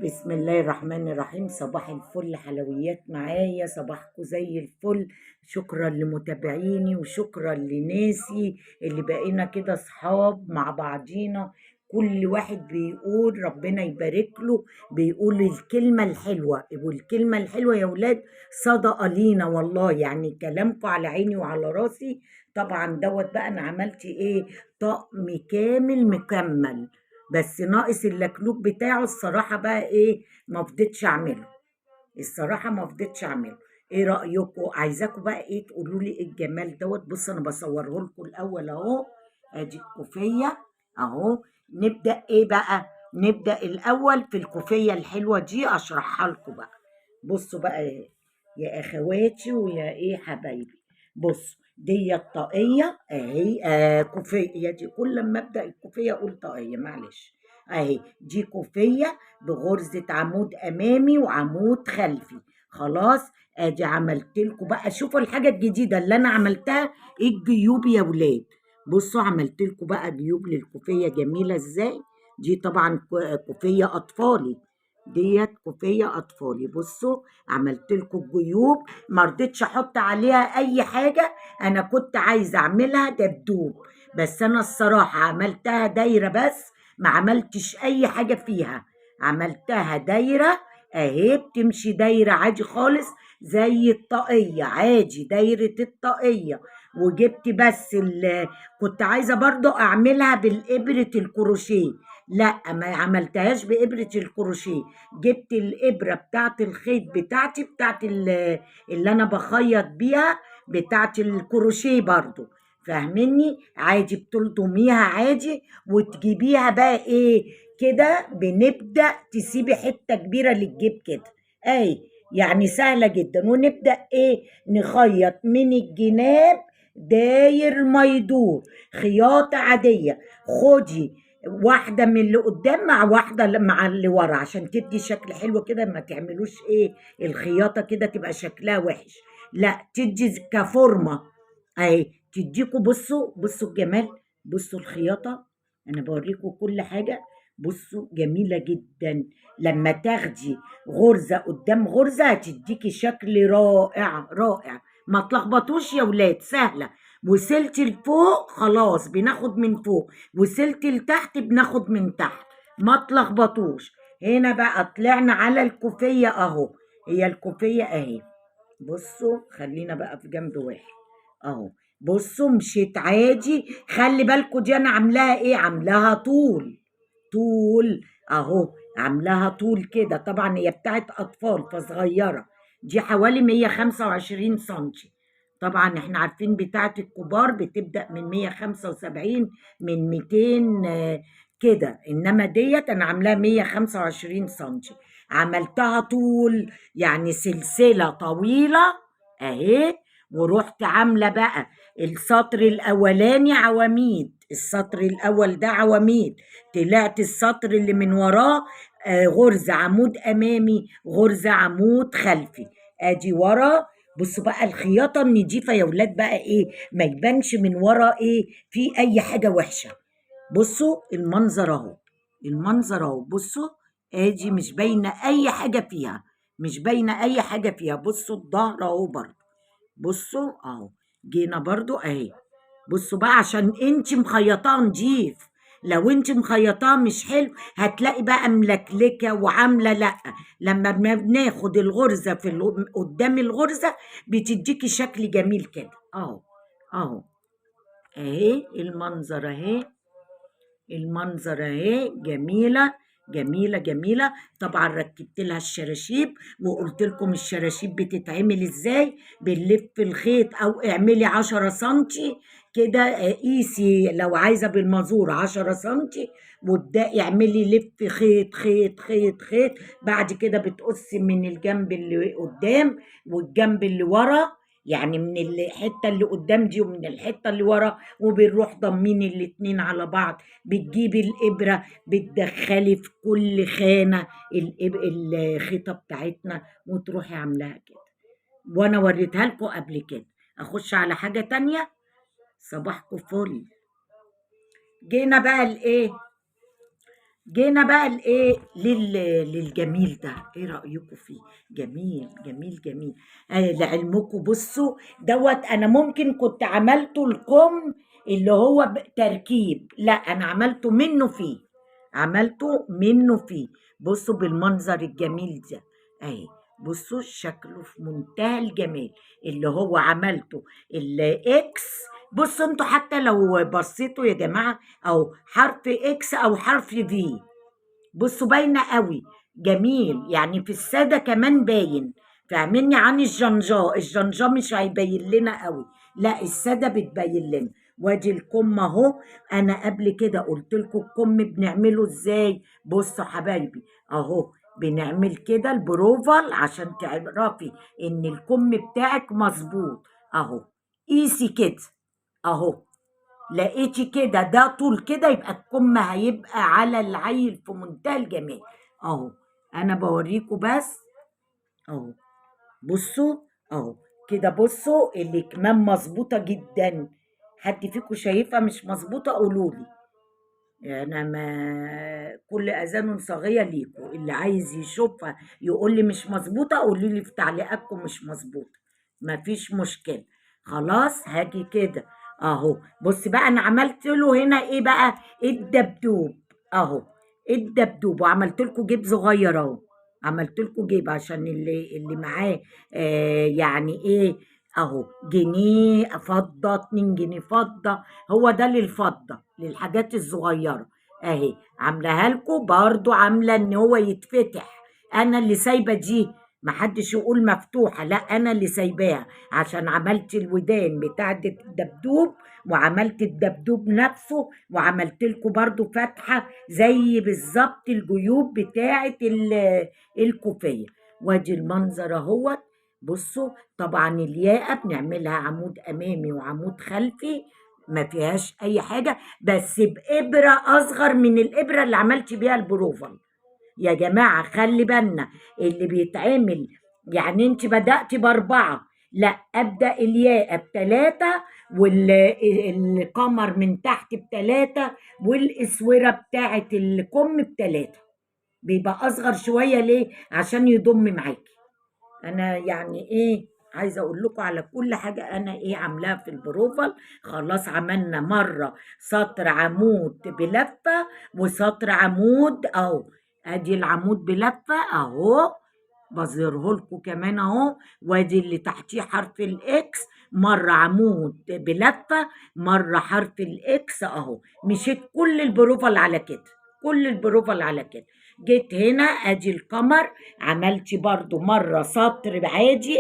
بسم الله الرحمن الرحيم. صباح الفل حلويات معايا، صباحكم زي الفل. شكرا لمتابعيني وشكرا لناسي اللي بقينا كده صحاب مع بعضينا. كل واحد بيقول ربنا يبارك له، بيقول الكلمة الحلوة، والكلمة الحلوة يا ولاد صدقة لينا والله. يعني كلامكم على عيني وعلى راسي. طبعا دوت بقى انا عملت ايه؟ طقم كامل مكمل، بس ناقص اللكلوك بتاعه. الصراحة بقى ايه، ما فضيتش اعمله. الصراحة ما فضيتش اعمله. ايه رأيكم؟ عايزاكم بقى ايه تقولوا لي ايه الجمال دوت. بص انا بصوره لكم الاول اهو. ادي الكوفية اهو. نبدأ ايه بقى؟ نبدأ الاول في الكوفية الحلوة دي، اشرحها لكم بقى. بصوا بقى إيه، يا اخواتي ويا ايه حبايبي. بص دي الطاقية اهي، كوفية دي. كل ما ابدأ الكوفية اقول طاقية، معلش. اهي دي كوفية بغرزة عمود امامي وعمود خلفي. خلاص. ادي عملت لكم بقى، شوفوا الحاجة الجديدة اللي انا عملتها. ايه الجيوب يا ولاد؟ بصوا عملت لكم بقى جيوب للكوفية جميلة ازاي. دي طبعا كوفية اطفالي. ديت كوفية اطفالي. بصوا عملت لكم الجيوب، ما رضيتش احط عليها اي حاجة. انا كنت عايزة اعملها دبدوب، بس انا الصراحة عملتها دايرة بس، ما عملتش اي حاجة فيها. عملتها دايرة اهي، بتمشي دايرة عادي خالص زي الطاقية، عادي دايرة الطاقية. وجبت بس كنت عايزة برضو اعملها بالإبرة الكروشيه. لا، ما عملتهاش بإبرة الكروشيه. جبت الإبرة بتاعت الخيط بتاعتي، بتاعت اللي أنا بخيط بيها، بتاعت الكروشيه برضو. فاهميني؟ عادي بتلطميها عادي، وتجيبيها بقى ايه كده. بنبدأ تسيبي حتة كبيرة للجيب كده. اي يعني سهلة جدا. ونبدأ ايه؟ نخيط من الجناب داير ما يدور، خياطة عادية. خدي واحدة من اللي قدام مع واحدة مع اللي ورا، عشان تدي شكل حلو كده. ما تعملوش ايه الخياطة كده تبقى شكلها وحش، لا تدي كفورمة. اهي تديكوا. بصوا الجمال. بصوا الخياطة، انا بوريكم كل حاجة. بصوا جميلة جدا. لما تاخدي غرزة قدام غرزة هتديكي شكل رائع رائع. ما تلخبطوش يا ولاد، سهلة. وصلت لفوق خلاص بناخد من فوق، وصلت لتحت بناخد من تحت. ما تلخبطوش. هنا بقى طلعنا على الكوفية اهو. هي الكوفية اهي. بصوا خلينا بقى في جنب واحد اهو. بصوا مشيت عادي. خلي بالكوا دي انا عاملاها ايه؟ عاملاها طول. طول اهو. عاملاها طول كده. طبعا هي بتاعت اطفال فصغيرة. دي حوالي 125 سنتي. طبعا احنا عارفين بتاعت الكبار بتبدأ من 175، من 200 كده. انما ديت انا عاملاها 125 سنتي. عملتها طول يعني سلسلة طويلة اهي. ورحت عاملة بقى السطر الاولاني عواميد. السطر الاول ده عواميد. طلعت السطر اللي من وراه غرزة عمود امامي، غرزة عمود خلفي. ادي ورا. بصوا بقى الخياطة النضيفة يا ولاد بقى ايه، ما يبانش من ورا ايه في اي حاجة وحشة. بصوا المنظر اهو. المنظر اهو. بصوا ادي مش باينه اي حاجه فيها. مش باينه اي حاجه فيها. بصوا الظهر اهو برضو. بصوا اهو. جينا برضو اهي. بصوا بقى عشان انت مخيطاه نضيف. لو انت مخيطاه مش حلو هتلاقي بقى ملكلكه وعامله لا. لما بناخد الغرزه في قدام الغرزه بتديكي شكل جميل كده اهو. اهو اهي المنظر اهي. المنظر اهي جميله. جميله جميله. طبعا ركبت لها الشراشيب، وقلت لكم الشراشيب بتتعمل ازاي. بنلف الخيط او اعملي 10 سنتي كده. قيسي لو عايزه بالمزور 10 سنتي، وابدأي اعملي لف خيط خيط خيط خيط. بعد كده بتقصي من الجنب اللي قدام والجنب اللي ورا، يعني من الحته اللي قدام دي ومن الحته اللي ورا، وبنروح ضمين الاتنين على بعض. بتجيبي الإبرة بتدخلي في كل خانة الخيطة بتاعتنا، وتروحي عاملاها كده. وأنا وريتها لكم قبل كده. أخش على حاجة تانية. صباحكم فل. جينا بقى لإيه؟ جينا بقى لايه للجميل ده، ايه رأيكم فيه؟ جميل جميل جميل. لعلمكم بصوا دوت، انا ممكن كنت عملته الكم اللي هو تركيب، لا انا عملته منه فيه، عملته منه فيه. بصوا بالمنظر الجميل ده اهي، بصوا شكله في منتهى الجمال اللي هو عملته الاكس. بصوا انتوا حتى لو بصيتوا يا جماعة، او حرف اكس او حرف في، بصوا باينه قوي. جميل، يعني في الساده كمان باين. فاهميني؟ عن الجنجا مش هيبين لنا قوي، لا الساده بتبين لنا. وادي الكم اهو. انا قبل كده قلت لكم الكم بنعمله ازاي. بصوا حبايبي اهو، بنعمل كده البروفال عشان تعرفي ان الكم بتاعك مظبوط اهو. قيسي كده اهو، لقيتي كده ده طول كده، يبقى الكم هيبقى على العيل في منتهى الجمال اهو. انا بوريكم بس اهو، بصوا اهو كده، بصوا الكمام مظبوطه جدا. حد فيكم شايفها مش مظبوطه قولولي. انا ما كل اذان صاغيه ليكم، اللي عايز يشوفها يقول لي مش مظبوطه، قولوا لي في تعليقاتكم مش مظبوطه، مفيش مشكله. خلاص هاجي كده اهو. بص بقى انا عملت له هنا ايه بقى، الدبدوب اهو، الدبدوب. وعملت لكم جيب صغير اهو، عملت لكم جيب عشان اللي معاه يعني ايه اهو، جنيه فضه، 2 جنيه فضه، هو ده للفضه، للحاجات الصغيره اهي. عاملاها لكم برضو، عامله ان هو يتفتح. انا اللي سايبه دي، محدش يقول مفتوحه، لا انا اللي سايباها عشان عملت الودان بتاعت الدبدوب، وعملت الدبدوب نفسه، وعملت لكم برضو فتحه زي بالظبط الجيوب بتاعت الكوفيه. وادي المنظر اهوت. بصوا طبعا الياقه بنعملها عمود امامي وعمود خلفي، ما فيهاش اي حاجه، بس بإبرة أصغر من الإبرة اللي عملت بيها البروفل. يا جماعة خلي بالنا اللي بيتعمل، يعني انت بدأتي ب4، لا أبدأ الياقة ب3، والقمر من تحت ب3، والإسورة بتاعت الكم ب3. بيبقى أصغر شوية ليه؟ عشان يضم معاكي. انا يعني ايه، عايزه اقول لكم على كل حاجه انا ايه عاملاها في البروفال. خلاص عملنا مره سطر عمود بلفه، وسطر عمود اهو. ادي العمود بلفه اهو، بظهره لكم كمان اهو. وادي اللي تحتيه حرف الاكس، مره عمود بلفه، مره حرف الاكس اهو. مشيت كل البروفال على كده، كل البروفال على كده. جيت هنا ادي القمر، عملت برضو مرة سطر عادي،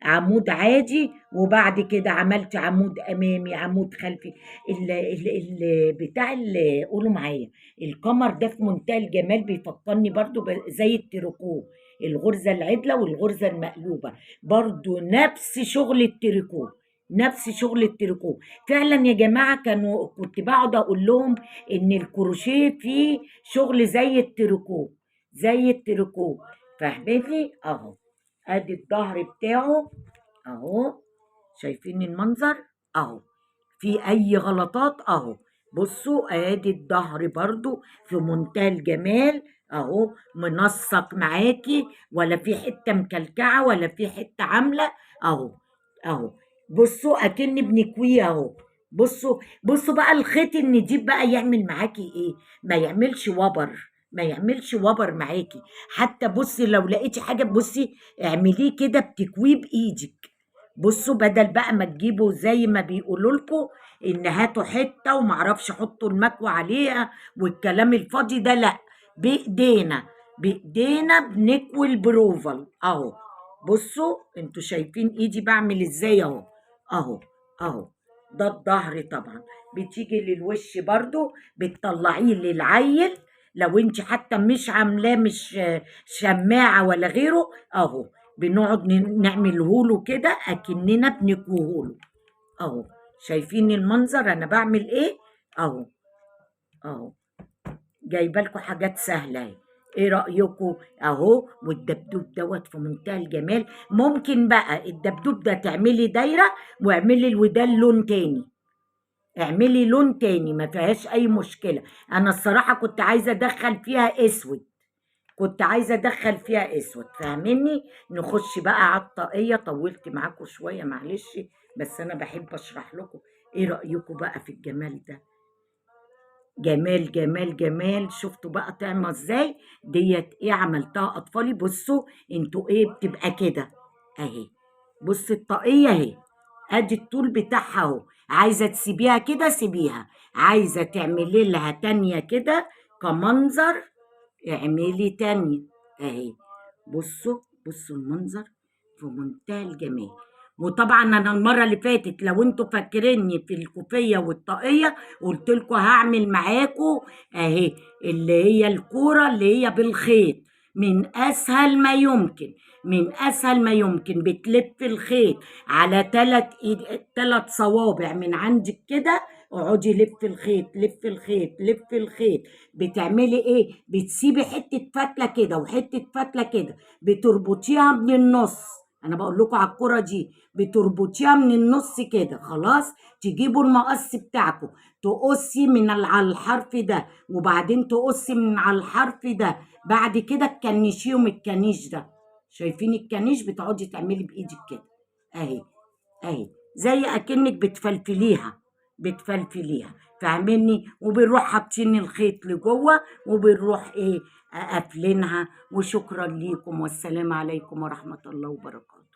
عمود عادي، وبعد كده عملت عمود امامي عمود خلفي. بتاع اللي قولوا معايا، القمر ده في منتهى الجمال، بيفكرني برضو زي التريكو، الغرزة العدلة والغرزة المقلوبة، برضو نفس شغل التريكو، نفس شغل التريكو. فعلا يا جماعة كنت بقعد اقول لهم ان الكروشيه فيه شغل زي التريكو، زي التريكو. فاهمني اهو. ادي الظهر بتاعه اهو، شايفين المنظر اهو. في اي غلطات اهو، بصوا ادي الظهر برضو في منتهى الجمال اهو، منسق معاكي، ولا في حته مكلكعه ولا في حته عامله اهو. اهو بصوا اكن بنكويه اهو. بصوا بقى الخيط النديب بقى يعمل معاكي ايه، ما يعملش وبر، ما يعملش وبر معاكي. حتى بصي لو لقيتي حاجه، بصي اعمليه كده بتكويه بايدك. بصوا بدل بقى ما تجيبوا زي ما بيقولوا لكم ان هاتوا حته ومعرفش حطوا المكوى عليها والكلام الفاضي ده، لا، بايدينا، بايدينا بنكوي البروفل اهو. بصوا انتوا شايفين ايدي بعمل ازاي اهو، اهو اهو. ده الظهر طبعا. بتيجي للوش برضو بتطلعيه للعيل، لو انت حتى مش عاملاه مش شماعه ولا غيره اهو، بنقعد نعمله له كده اكننا بنكوه له اهو. شايفين المنظر انا بعمل ايه اهو، اهو. جايبه لكم حاجات سهله اهي. ايه رايكم اهو؟ والدبدوب دوت في منتهى الجمال. ممكن بقى الدبدوب ده تعملي دايره واعملي الودان لون تاني، اعملي لون تاني ما فيهاش اي مشكلة. انا الصراحة كنت عايزة ادخل فيها اسود، كنت عايزة ادخل فيها اسود، فاهمني؟ نخش بقى على الطاقية. طولت معاكم شوية معلش، بس انا بحب اشرح لكم. ايه رأيكم بقى في الجمال ده؟ جمال جمال جمال. شفتوا بقى طعمة ازاي؟ ديت ايه عملتها اطفالي. بصوا انتوا ايه بتبقى كده اهي. بص الطاقية اهي، ادي الطول بتاعها اهو. عايزة تسيبيها كده سيبيها، عايزة تعملي لها تانية كده كمنظر اعملي تانية اهي. بصوا بصوا المنظر في منتهى الجمال. وطبعا انا المره اللي فاتت لو انتوا فاكريني في الكوفيه والطاقيه قلت لكم هعمل معاكم اهي اللي هي الكوره اللي هي بالخيط. من اسهل ما يمكن، من اسهل ما يمكن بتلف الخيط على ثلاث صوابع من عندك كده. اقعدي لف الخيط لف الخيط لف الخيط. بتعملي ايه؟ بتسيبي حته فتله كده وحته فتله كده، بتربطيها من النص. انا بقول لكم على الكرة دي بتربطيها من النص كده. خلاص، تجيبوا المقص بتاعكم تقصي من على الحرف ده، وبعدين تقصي من على الحرف ده. بعد كده تكنشيهم الكنيش ده. شايفين الكنيش؟ بتقعدي تعملي بايدك كده اهي اهي، زي اكنك بتفلفليها بتفلفليها، فاهمني؟ وبنروح حاطين الخيط لجوه وبنروح ايه قافلينها. وشكرا ليكم والسلام عليكم ورحمة الله وبركاته.